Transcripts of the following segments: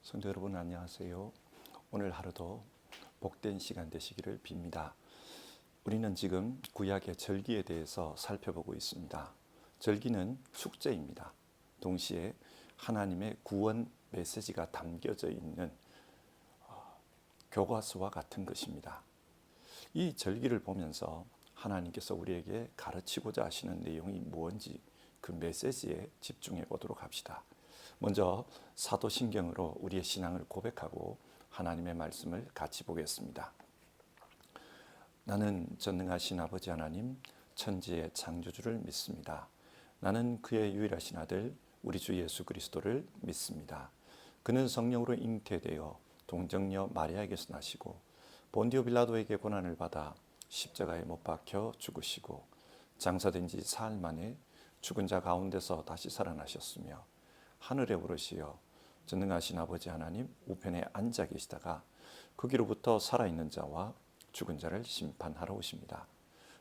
성도 여러분 안녕하세요. 오늘 하루도 복된 시간 되시기를 빕니다. 우리는 지금 구약의 절기에 대해서 살펴보고 있습니다. 절기는 축제입니다. 동시에 하나님의 구원 메시지가 담겨져 있는 교과서와 같은 것입니다. 이 절기를 보면서 하나님께서 우리에게 가르치고자 하시는 내용이 무엇인지 그 메시지에 집중해 보도록 합시다. 먼저 사도신경으로 우리의 신앙을 고백하고 하나님의 말씀을 같이 보겠습니다. 나는 전능하신 아버지 하나님 천지의 창조주를 믿습니다. 나는 그의 유일하신 아들 우리 주 예수 그리스도를 믿습니다. 그는 성령으로 잉태되어 동정녀 마리아에게서 나시고 본디오 빌라도에게 고난을 받아 십자가에 못 박혀 죽으시고 장사된 지 사흘 만에 죽은 자 가운데서 다시 살아나셨으며 하늘에 오르시어 전능하신 아버지 하나님 우편에 앉아 계시다가 거기로부터 살아있는 자와 죽은 자를 심판하러 오십니다.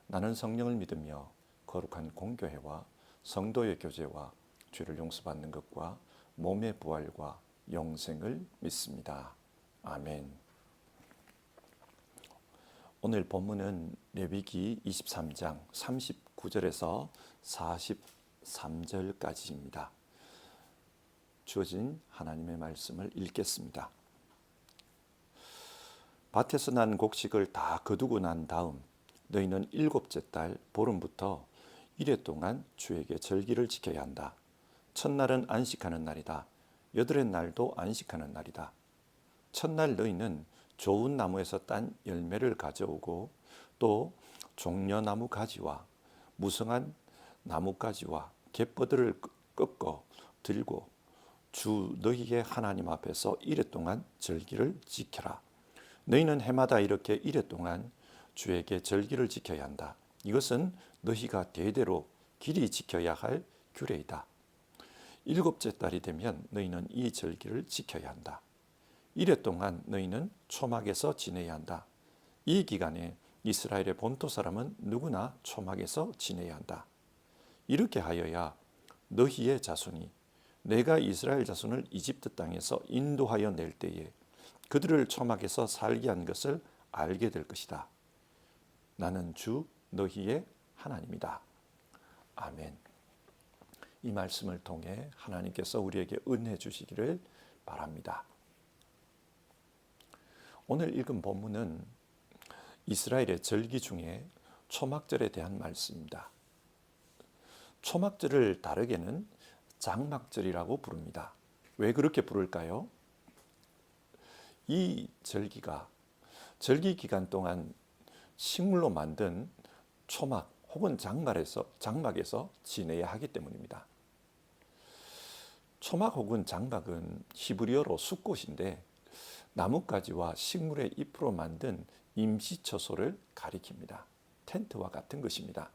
나는 성령을 믿으며 거룩한 공교회와 성도의 교제와 죄를 용서받는 것과 몸의 부활과 영생을 믿습니다. 아멘. 오늘 본문은 레위기 23장 39절에서 43절까지입니다. 주어진 하나님의 말씀을 읽겠습니다. 밭에서 난 곡식을 다 거두고 난 다음 너희는 일곱째 달 보름부터 이래 동안 주에게 절기를 지켜야 한다. 첫날은 안식하는 날이다. 여덟의 날도 안식하는 날이다. 첫날 너희는 좋은 나무에서 딴 열매를 가져오고 또 종려나무 가지와 무성한 나뭇가지와 갯버들을 꺾어 들고 주 너희의 하나님 앞에서 이래 동안 절기를 지켜라. 너희는 해마다 이렇게 이래 동안 주에게 절기를 지켜야 한다. 이것은 너희가 대대로 길이 지켜야 할 규례이다. 일곱째 달이 되면 너희는 이 절기를 지켜야 한다. 이래 동안 너희는 초막에서 지내야 한다. 이 기간에 이스라엘의 본토 사람은 누구나 초막에서 지내야 한다. 이렇게 하여야 너희의 자손이 내가 이스라엘 자손을 이집트 땅에서 인도하여 낼 때에 그들을 초막에서 살게 한 것을 알게 될 것이다. 나는 주 너희의 하나님이다. 아멘. 이 말씀을 통해 하나님께서 우리에게 은혜 주시기를 바랍니다. 오늘 읽은 본문은 이스라엘의 절기 중에 초막절에 대한 말씀입니다. 초막절을 다르게는 장막절이라고 부릅니다. 왜 그렇게 부를까요? 이 절기가 절기 기간 동안 식물로 만든 초막 혹은 장막에서 지내야 하기 때문입니다. 초막 혹은 장막은 히브리어로 숫꽃인데 나뭇가지와 식물의 잎으로 만든 임시처소를 가리킵니다. 텐트와 같은 것입니다.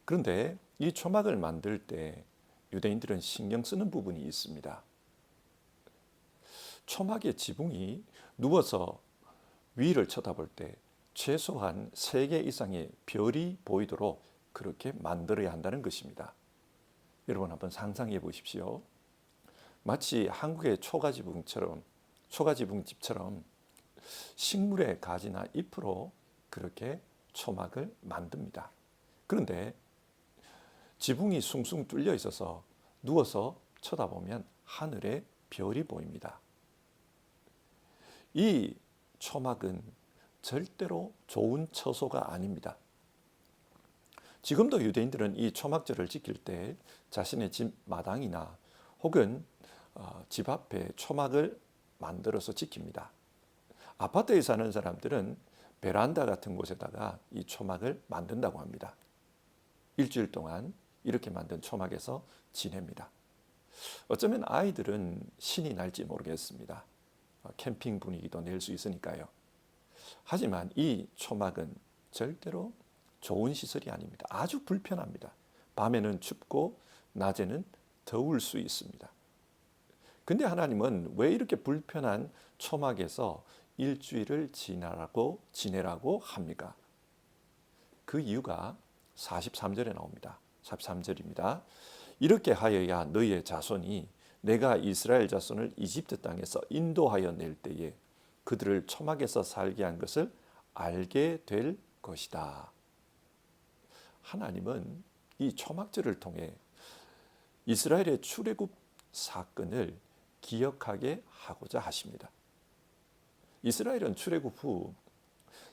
그런데 이 초막을 만들 때 유대인들은 신경 쓰는 부분이 있습니다. 초막의 지붕이 누워서 위를 쳐다볼 때 최소한 3개 이상의 별이 보이도록 그렇게 만들어야 한다는 것입니다. 여러분 한번 상상해 보십시오. 마치 한국의 초가지붕집처럼 식물의 가지나 잎으로 그렇게 초막을 만듭니다. 그런데 지붕이 숭숭 뚫려 있어서 누워서 쳐다보면 하늘에 별이 보입니다. 이 초막은 절대로 좋은 처소가 아닙니다. 지금도 유대인들은 이 초막절을 지킬 때 자신의 집 마당이나 혹은 집 앞에 초막을 만들어서 지킵니다. 아파트에 사는 사람들은 베란다 같은 곳에다가 이 초막을 만든다고 합니다. 일주일 동안 이렇게 만든 초막에서 지냅니다. 어쩌면 아이들은 신이 날지 모르겠습니다. 캠핑 분위기도 낼 수 있으니까요. 하지만 이 초막은 절대로 좋은 시설이 아닙니다. 아주 불편합니다. 밤에는 춥고 낮에는 더울 수 있습니다. 근데 하나님은 왜 이렇게 불편한 초막에서 일주일을 지내라고 합니까? 그 이유가 43절에 나옵니다. 43절입니다. 이렇게 하여야 너희의 자손이 내가 이스라엘 자손을 이집트 땅에서 인도하여 낼 때에 그들을 초막에서 살게 한 것을 알게 될 것이다. 하나님은 이 초막절을 통해 이스라엘의 출애굽 사건을 기억하게 하고자 하십니다. 이스라엘은 출애굽 후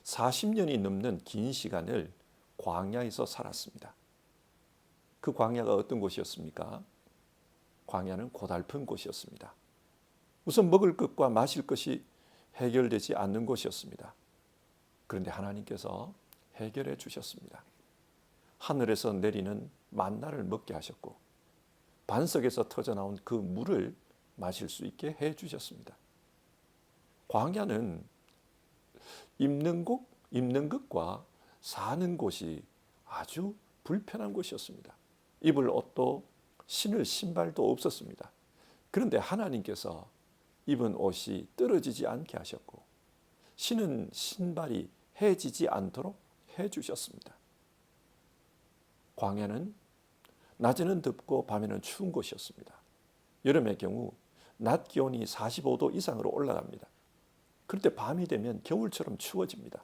40년이 넘는 긴 시간을 광야에서 살았습니다. 그 광야가 어떤 곳이었습니까? 광야는 고달픈 곳이었습니다. 우선 먹을 것과 마실 것이 해결되지 않는 곳이었습니다. 그런데 하나님께서 해결해 주셨습니다. 하늘에서 내리는 만나를 먹게 하셨고 반석에서 터져나온 그 물을 마실 수 있게 해 주셨습니다. 광야는 입는 것과 사는 곳이 아주 불편한 곳이었습니다. 입을 옷도 신을 신발도 없었습니다. 그런데 하나님께서 입은 옷이 떨어지지 않게 하셨고 신은 신발이 해지지 않도록 해주셨습니다. 광야는 낮에는 덥고 밤에는 추운 곳이었습니다. 여름의 경우 낮 기온이 45도 이상으로 올라갑니다. 그런데 밤이 되면 겨울처럼 추워집니다.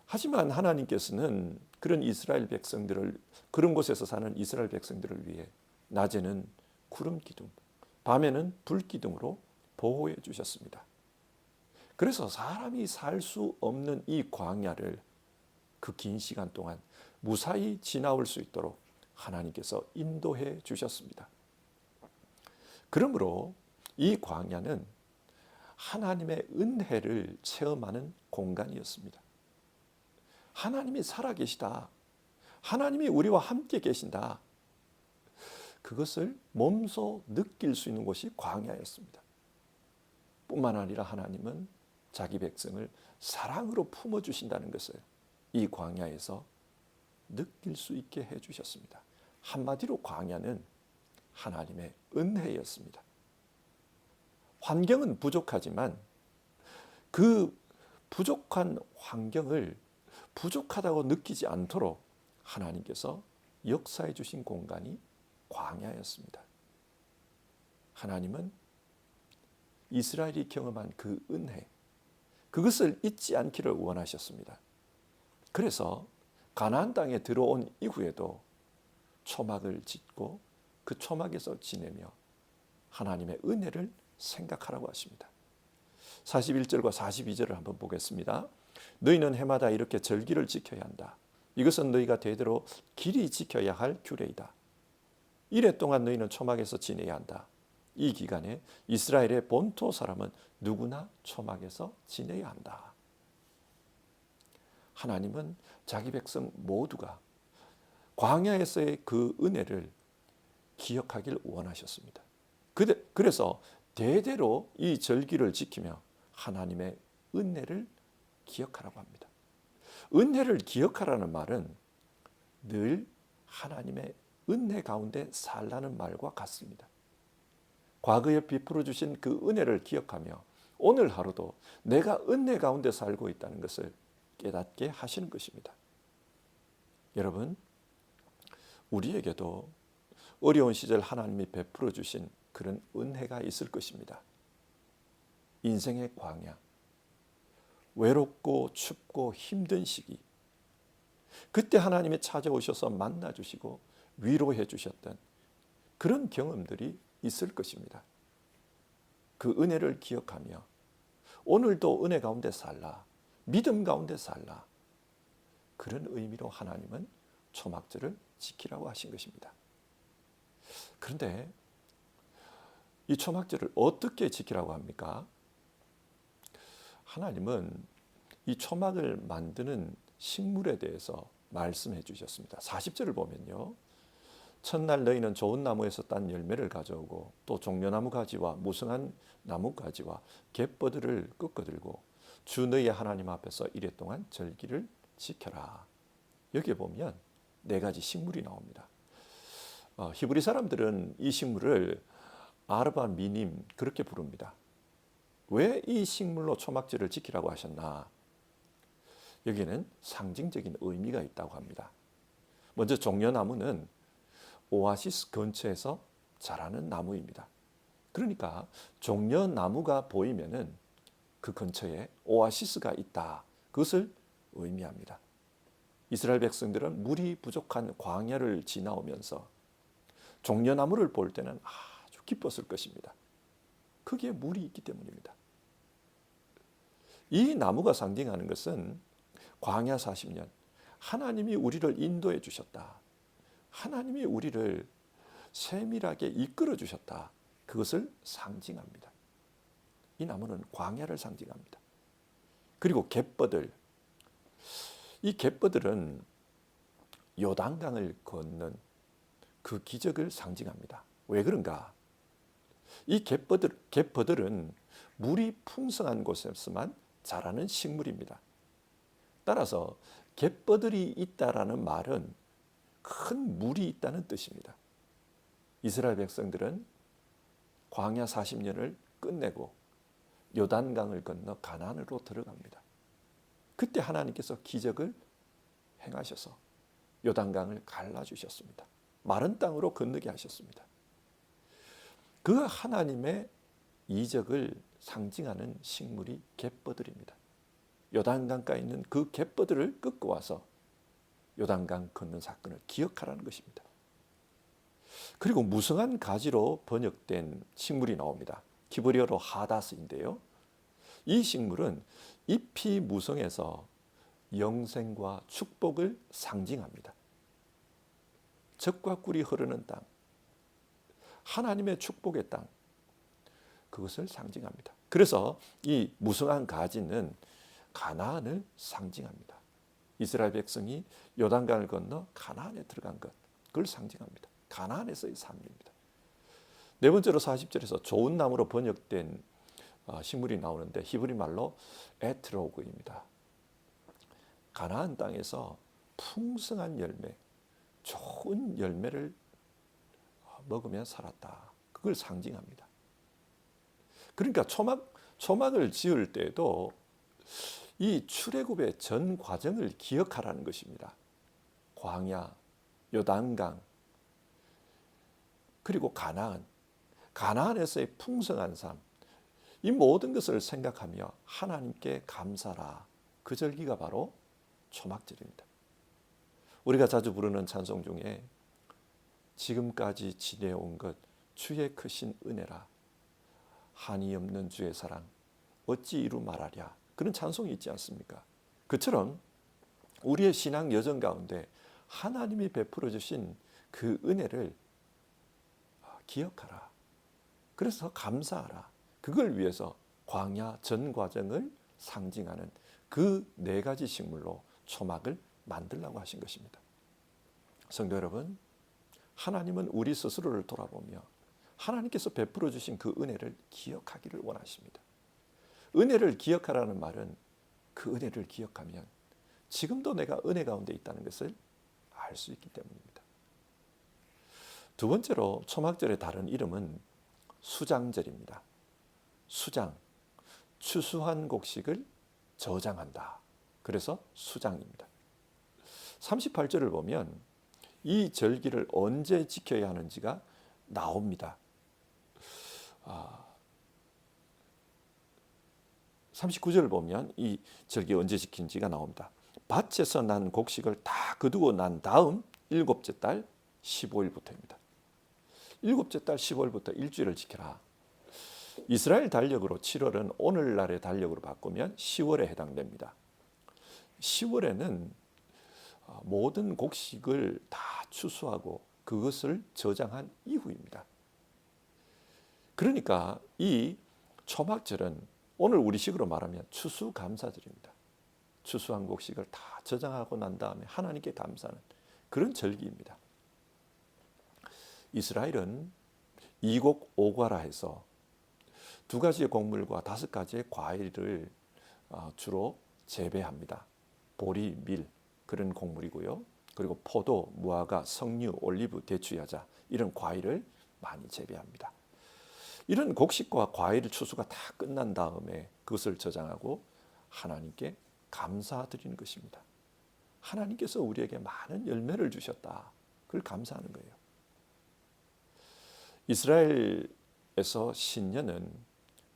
하지만 하나님께서는 그런 이스라엘 백성들을, 그런 곳에서 사는 이스라엘 백성들을 위해 낮에는 구름 기둥, 밤에는 불 기둥으로 보호해 주셨습니다. 그래서 사람이 살 수 없는 이 광야를 그 긴 시간 동안 무사히 지나올 수 있도록 하나님께서 인도해 주셨습니다. 그러므로 이 광야는 하나님의 은혜를 체험하는 공간이었습니다. 하나님이 살아계시다. 하나님이 우리와 함께 계신다. 그것을 몸소 느낄 수 있는 곳이 광야였습니다. 뿐만 아니라 하나님은 자기 백성을 사랑으로 품어주신다는 것을 이 광야에서 느낄 수 있게 해주셨습니다. 한마디로 광야는 하나님의 은혜였습니다. 환경은 부족하지만 그 부족한 환경을 부족하다고 느끼지 않도록 하나님께서 역사해 주신 공간이 광야였습니다. 하나님은 이스라엘이 경험한 그 은혜, 그것을 잊지 않기를 원하셨습니다. 그래서 가나안 땅에 들어온 이후에도 초막을 짓고 그 초막에서 지내며 하나님의 은혜를 생각하라고 하십니다. 41절과 42절을 한번 보겠습니다. 너희는 해마다 이렇게 절기를 지켜야 한다. 이것은 너희가 대대로 길이 지켜야 할 규례이다. 이래 동안 너희는 초막에서 지내야 한다. 이 기간에 이스라엘의 본토 사람은 누구나 초막에서 지내야 한다. 하나님은 자기 백성 모두가 광야에서의 그 은혜를 기억하길 원하셨습니다. 그래서 대대로 이 절기를 지키며 하나님의 은혜를 기억하라고 합니다. 은혜를 기억하라는 말은 늘 하나님의 은혜 가운데 살라는 말과 같습니다. 과거에 베풀어 주신 그 은혜를 기억하며 오늘 하루도 내가 은혜 가운데 살고 있다는 것을 깨닫게 하시는 것입니다. 여러분, 우리에게도 어려운 시절 하나님이 베풀어 주신 그런 은혜가 있을 것입니다. 인생의 광야, 외롭고 춥고 힘든 시기, 그때 하나님이 찾아오셔서 만나주시고 위로해 주셨던 그런 경험들이 있을 것입니다. 그 은혜를 기억하며 오늘도 은혜 가운데 살라, 믿음 가운데 살라, 그런 의미로 하나님은 초막절을 지키라고 하신 것입니다. 그런데 이 초막절을 어떻게 지키라고 합니까? 하나님은 이 초막을 만드는 식물에 대해서 말씀해 주셨습니다. 40절을 보면요. 첫날 너희는 좋은 나무에서 딴 열매를 가져오고 또 종려나무 가지와 무성한 나무 가지와 갯버들을 꺾어들고 주 너희의 하나님 앞에서 이래 동안 절기를 지켜라. 여기에 보면 네 가지 식물이 나옵니다. 히브리 사람들은 이 식물을 아르바 미님 그렇게 부릅니다. 왜 이 식물로 초막절을 지키라고 하셨나? 여기에는 상징적인 의미가 있다고 합니다. 먼저 종려나무는 오아시스 근처에서 자라는 나무입니다. 그러니까 종려나무가 보이면은 그 근처에 오아시스가 있다. 그것을 의미합니다. 이스라엘 백성들은 물이 부족한 광야를 지나오면서 종려나무를 볼 때는 아주 기뻤을 것입니다. 거기에 물이 있기 때문입니다. 이 나무가 상징하는 것은 광야 40년 하나님이 우리를 인도해 주셨다. 하나님이 우리를 세밀하게 이끌어 주셨다. 그것을 상징합니다. 이 나무는 광야를 상징합니다. 그리고 갯벌들, 이 갯벌들은 요단강을 걷는 그 기적을 상징합니다. 왜 그런가? 이 갯벌들은 물이 풍성한 곳에서만 자라는 식물입니다. 따라서 갯벌들이 있다라는 말은 큰 물이 있다는 뜻입니다. 이스라엘 백성들은 광야 40년을 끝내고 요단강을 건너 가나안으로 들어갑니다. 그때 하나님께서 기적을 행하셔서 요단강을 갈라주셨습니다. 마른 땅으로 건너게 하셨습니다. 그 하나님의 이적을 상징하는 식물이 갯벌들입니다. 요단강가에 있는 그 갯벌들을 끌고 와서 요단강 건넌 사건을 기억하라는 것입니다. 그리고 무성한 가지로 번역된 식물이 나옵니다. 히브리어로 하다스인데요. 이 식물은 잎이 무성해서 영생과 축복을 상징합니다. 젖과 꿀이 흐르는 땅, 하나님의 축복의 땅, 그것을 상징합니다. 그래서 이 무성한 가지는 가나안을 상징합니다. 이스라엘 백성이 요단강을 건너 가나안에 들어간 것, 그걸 상징합니다. 가나안에서의 삶입니다. 네 번째로 40절에서 좋은 나무로 번역된 식물이 나오는데 히브리 말로 에트로그입니다. 가나안 땅에서 풍성한 열매, 좋은 열매를 먹으며 살았다. 그걸 상징합니다. 그러니까 초막을 지을 때도 이 출애굽의 전 과정을 기억하라는 것입니다. 광야, 요단강, 그리고 가나안에서의 풍성한 삶, 이 모든 것을 생각하며 하나님께 감사라. 그 절기가 바로 초막절입니다. 우리가 자주 부르는 찬송 중에 지금까지 지내온 것 주의 크신 은혜라. 한이 없는 주의 사랑 어찌 이루 말하랴. 그런 찬송이 있지 않습니까? 그처럼 우리의 신앙 여정 가운데 하나님이 베풀어 주신 그 은혜를 기억하라. 그래서 감사하라. 그걸 위해서 광야 전 과정을 상징하는 그 네 가지 식물로 초막을 만들라고 하신 것입니다. 성도 여러분, 하나님은 우리 스스로를 돌아보며 하나님께서 베풀어 주신 그 은혜를 기억하기를 원하십니다. 은혜를 기억하라는 말은 그 은혜를 기억하면 지금도 내가 은혜 가운데 있다는 것을 알 수 있기 때문입니다. 두 번째로 초막절의 다른 이름은 수장절입니다. 수장, 추수한 곡식을 저장한다. 그래서 수장입니다. 38절을 보면 이 절기를 언제 지켜야 하는지가 나옵니다. 39절을 보면 이 절기 언제 지킨지가 나옵니다. 밭에서 난 곡식을 다 거두고 난 다음 일곱째 달 15일부터입니다. 일곱째 달 15일부터 일주일을 지켜라. 이스라엘 달력으로 7월은 오늘날의 달력으로 바꾸면 10월에 해당됩니다. 10월에는 모든 곡식을 다 추수하고 그것을 저장한 이후입니다. 그러니까 이 초막절은 오늘 우리식으로 말하면 추수감사절입니다. 추수한 곡식을 다 저장하고 난 다음에 하나님께 감사하는 그런 절기입니다. 이스라엘은 이곡 오과라 해서 두 가지의 곡물과 다섯 가지의 과일을 주로 재배합니다. 보리, 밀 그런 곡물이고요. 그리고 포도, 무화과, 석류, 올리브, 대추, 야자 이런 과일을 많이 재배합니다. 이런 곡식과 과일 추수가 다 끝난 다음에 그것을 저장하고 하나님께 감사드리는 것입니다. 하나님께서 우리에게 많은 열매를 주셨다. 그걸 감사하는 거예요. 이스라엘에서 신년은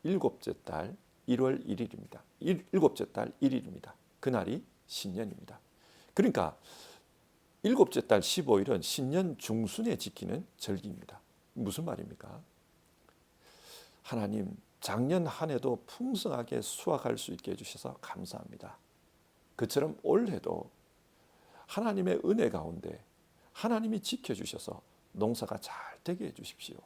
일곱째 달 1월 1일입니다. 일곱째 달 1일입니다. 그날이 신년입니다. 그러니까 일곱째 달 15일은 신년 중순에 지키는 절기입니다. 무슨 말입니까? 하나님, 작년 한 해도 풍성하게 수확할 수 있게 해주셔서 감사합니다. 그처럼 올해도 하나님의 은혜 가운데 하나님이 지켜주셔서 농사가 잘 되게 해주십시오.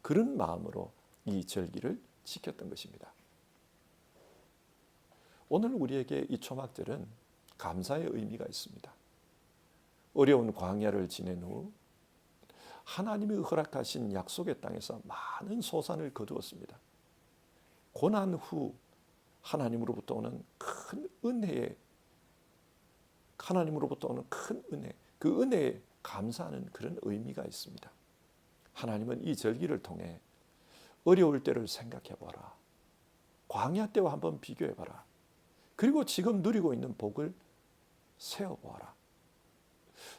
그런 마음으로 이 절기를 지켰던 것입니다. 오늘 우리에게 이 초막절은 감사의 의미가 있습니다. 어려운 광야를 지낸 후 하나님이 허락하신 약속의 땅에서 많은 소산을 거두었습니다. 고난 후 하나님으로부터 오는 큰 은혜에 하나님으로부터 오는 큰 은혜, 그 은혜에 감사하는 그런 의미가 있습니다. 하나님은 이 절기를 통해 어려울 때를 생각해 봐라. 광야 때와 한번 비교해 봐라. 그리고 지금 누리고 있는 복을 세어 보아라.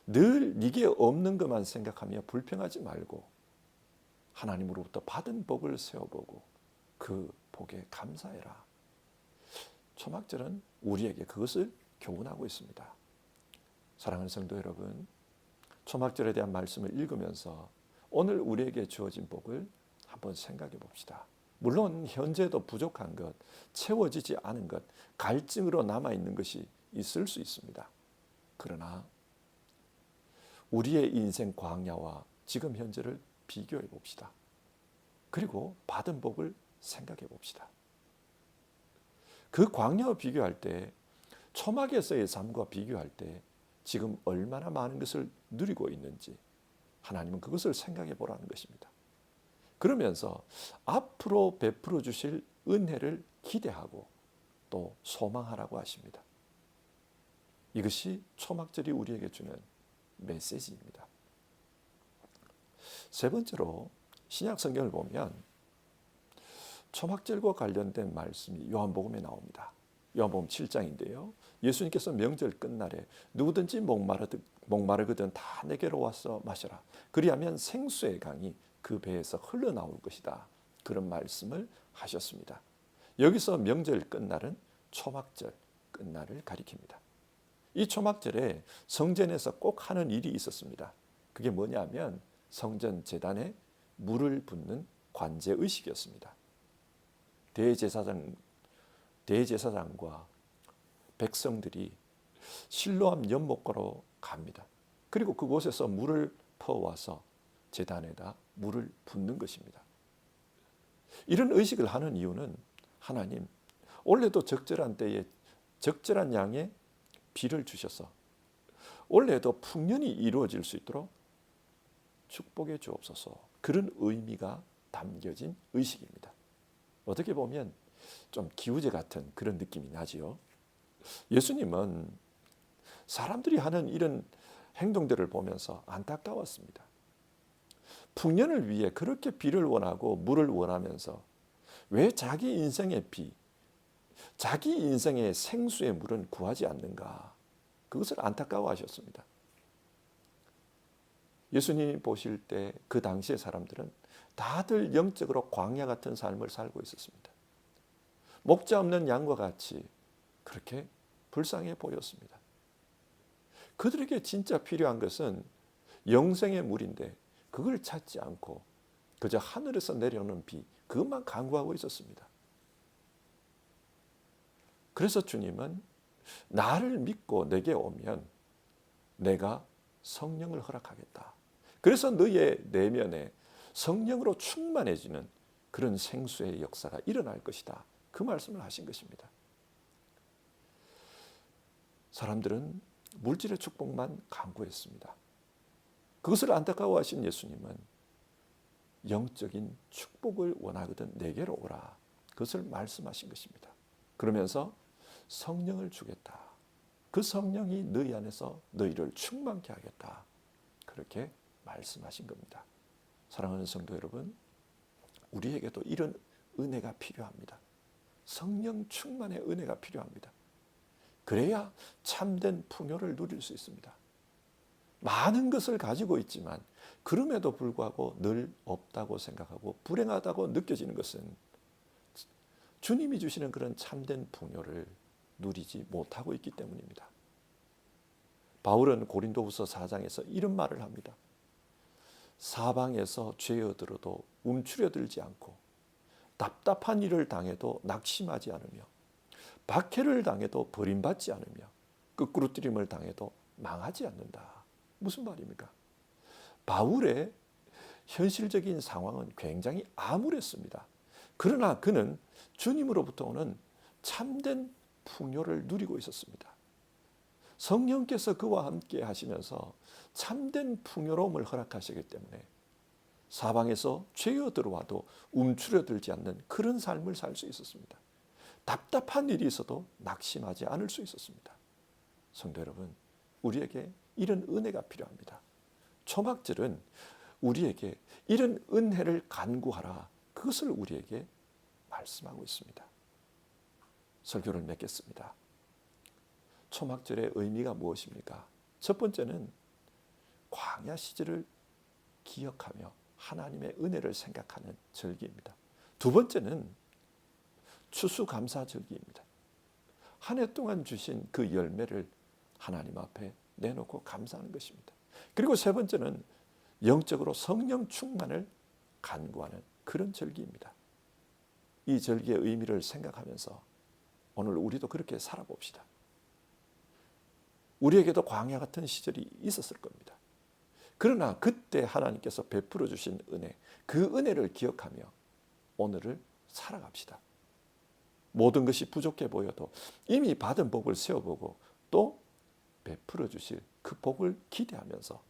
늘 네게 없는 것만 생각하며 불평하지 말고 하나님으로부터 받은 복을 세어보고 그 복에 감사해라. 초막절은 우리에게 그것을 교훈하고 있습니다. 사랑하는 성도 여러분, 초막절에 대한 말씀을 읽으면서 오늘 우리에게 주어진 복을 한번 생각해 봅시다. 물론 현재도 부족한 것, 채워지지 않은 것, 갈증으로 남아있는 것이 있을 수 있습니다. 그러나 우리의 인생 광야와 지금 현재를 비교해 봅시다. 그리고 받은 복을 생각해 봅시다. 그 광야와 비교할 때, 초막에서의 삶과 비교할 때 지금 얼마나 많은 것을 누리고 있는지 하나님은 그것을 생각해 보라는 것입니다. 그러면서 앞으로 베풀어 주실 은혜를 기대하고 또 소망하라고 하십니다. 이것이 초막절이 우리에게 주는 메시지입니다. 세 번째로 신약 성경을 보면 초막절과 관련된 말씀이 요한복음에 나옵니다. 요한복음 7장인데요. 예수님께서 명절 끝날에 누구든지 목마르거든 다 내게로 와서 마셔라. 그리하면 생수의 강이 그 배에서 흘러나올 것이다. 그런 말씀을 하셨습니다. 여기서 명절 끝날은 초막절 끝날을 가리킵니다. 이 초막절에 성전에서 꼭 하는 일이 있었습니다. 그게 뭐냐면 성전 제단에 물을 붓는 관제의식이었습니다. 대제사장과 백성들이 실로암 연못가로 갑니다. 그리고 그곳에서 물을 퍼와서 제단에다 물을 붓는 것입니다. 이런 의식을 하는 이유는 하나님, 올해도 적절한 때에 적절한 양의 비를 주셔서 올해도 풍년이 이루어질 수 있도록 축복해 주옵소서. 그런 의미가 담겨진 의식입니다. 어떻게 보면 좀 기우제 같은 그런 느낌이 나지요. 예수님은 사람들이 하는 이런 행동들을 보면서 안타까웠습니다. 풍년을 위해 그렇게 비를 원하고 물을 원하면서 왜 자기 인생의 비, 자기 인생의 생수의 물은 구하지 않는가? 그것을 안타까워하셨습니다. 예수님이 보실 때 그 당시의 사람들은 다들 영적으로 광야 같은 삶을 살고 있었습니다. 목자 없는 양과 같이 그렇게 불쌍해 보였습니다. 그들에게 진짜 필요한 것은 영생의 물인데 그걸 찾지 않고 그저 하늘에서 내려오는 비, 그것만 간구하고 있었습니다. 그래서 주님은 나를 믿고 내게 오면 내가 성령을 허락하겠다. 그래서 너의 내면에 성령으로 충만해지는 그런 생수의 역사가 일어날 것이다. 그 말씀을 하신 것입니다. 사람들은 물질의 축복만 간구했습니다. 그것을 안타까워하신 예수님은 영적인 축복을 원하거든 내게로 오라. 그것을 말씀하신 것입니다. 그러면서 성령을 주겠다. 그 성령이 너희 안에서 너희를 충만케 하겠다. 그렇게 말씀하신 겁니다. 사랑하는 성도 여러분, 우리에게도 이런 은혜가 필요합니다. 성령 충만의 은혜가 필요합니다. 그래야 참된 풍요를 누릴 수 있습니다. 많은 것을 가지고 있지만 그럼에도 불구하고 늘 없다고 생각하고 불행하다고 느껴지는 것은 주님이 주시는 그런 참된 풍요를 누리지 못하고 있기 때문입니다. 바울은 고린도후서 4장에서 이런 말을 합니다. 사방에서 죄어들어도 움츠려들지 않고 답답한 일을 당해도 낙심하지 않으며 박해를 당해도 버림받지 않으며 끄꾸러뜨림을 당해도 망하지 않는다. 무슨 말입니까? 바울의 현실적인 상황은 굉장히 암울했습니다. 그러나 그는 주님으로부터 오는 참된 풍요를 누리고 있었습니다. 성령께서 그와 함께 하시면서 참된 풍요로움을 허락하시기 때문에 사방에서 죄어 들어와도 움츠려들지 않는 그런 삶을 살 수 있었습니다. 답답한 일이 있어도 낙심하지 않을 수 있었습니다. 성도 여러분, 우리에게 이런 은혜가 필요합니다. 초막절은 우리에게 이런 은혜를 간구하라, 그것을 우리에게 말씀하고 있습니다. 설교를 맺겠습니다. 초막절의 의미가 무엇입니까? 첫 번째는 광야 시절을 기억하며 하나님의 은혜를 생각하는 절기입니다. 두 번째는 추수감사절기입니다. 한 해 동안 주신 그 열매를 하나님 앞에 내놓고 감사하는 것입니다. 그리고 세 번째는 영적으로 성령 충만을 간구하는 그런 절기입니다. 이 절기의 의미를 생각하면서 오늘 우리도 그렇게 살아봅시다. 우리에게도 광야 같은 시절이 있었을 겁니다. 그러나 그때 하나님께서 베풀어 주신 은혜, 그 은혜를 기억하며 오늘을 살아갑시다. 모든 것이 부족해 보여도 이미 받은 복을 세워보고 또 베풀어 주실 그 복을 기대하면서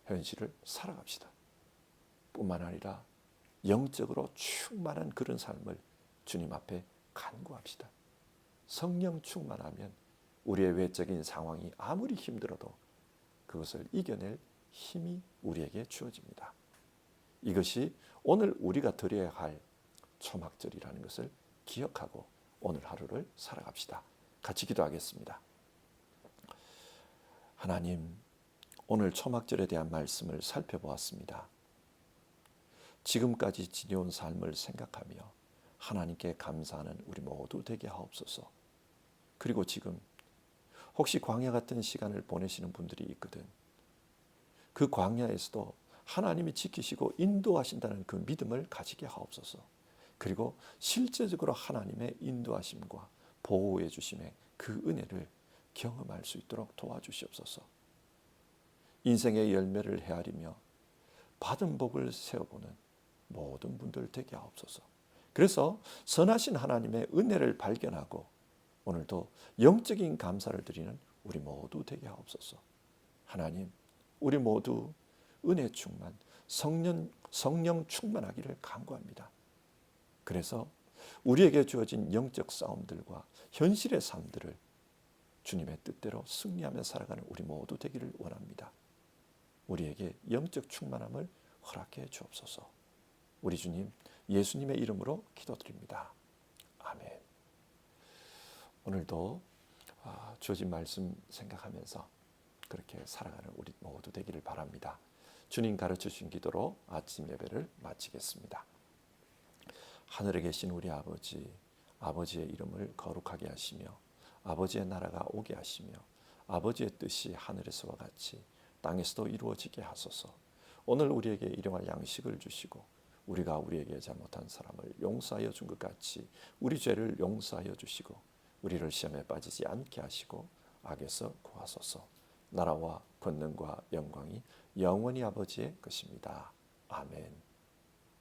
현실을 살아갑시다. 뿐만 아니라 영적으로 충만한 그런 삶을 주님 앞에 간구합시다. 성령 충만하면 우리의 외적인 상황이 아무리 힘들어도 그것을 이겨낼 힘이 우리에게 주어집니다. 이것이 오늘 우리가 드려야 할 초막절이라는 것을 기억하고 오늘 하루를 살아갑시다. 같이 기도하겠습니다. 하나님, 오늘 초막절에 대한 말씀을 살펴보았습니다. 지금까지 지내온 삶을 생각하며 하나님께 감사하는 우리 모두 되게 하옵소서. 그리고 지금 혹시 광야 같은 시간을 보내시는 분들이 있거든. 그 광야에서도 하나님이 지키시고 인도하신다는 그 믿음을 가지게 하옵소서. 그리고 실제적으로 하나님의 인도하심과 보호해 주심의 그 은혜를 경험할 수 있도록 도와주시옵소서. 인생의 열매를 헤아리며 받은 복을 세워보는 모든 분들 되게 하옵소서. 그래서 선하신 하나님의 은혜를 발견하고 오늘도 영적인 감사를 드리는 우리 모두 되게 하옵소서. 하나님, 우리 모두 은혜 충만, 성령 충만하기를 간구합니다. 그래서 우리에게 주어진 영적 싸움들과 현실의 삶들을 주님의 뜻대로 승리하며 살아가는 우리 모두 되기를 원합니다. 우리에게 영적 충만함을 허락해 주옵소서. 우리 주님 예수님의 이름으로 기도드립니다. 아멘. 오늘도 주어진 말씀 생각하면서 그렇게 살아가는 우리 모두 되기를 바랍니다. 주님 가르쳐 주신 기도로 아침 예배를 마치겠습니다. 하늘에 계신 우리 아버지, 아버지의 이름을 거룩하게 하시며 아버지의 나라가 오게 하시며 아버지의 뜻이 하늘에서와 같이 땅에서도 이루어지게 하소서. 오늘 우리에게 일용할 양식을 주시고 우리가 우리에게 잘못한 사람을 용서하여 준 것 같이 우리 죄를 용서하여 주시고 우리를 시험에 빠지지 않게 하시고 악에서 구하소서. 나라와 권능과 영광이 영원히 아버지의 것입니다. 아멘.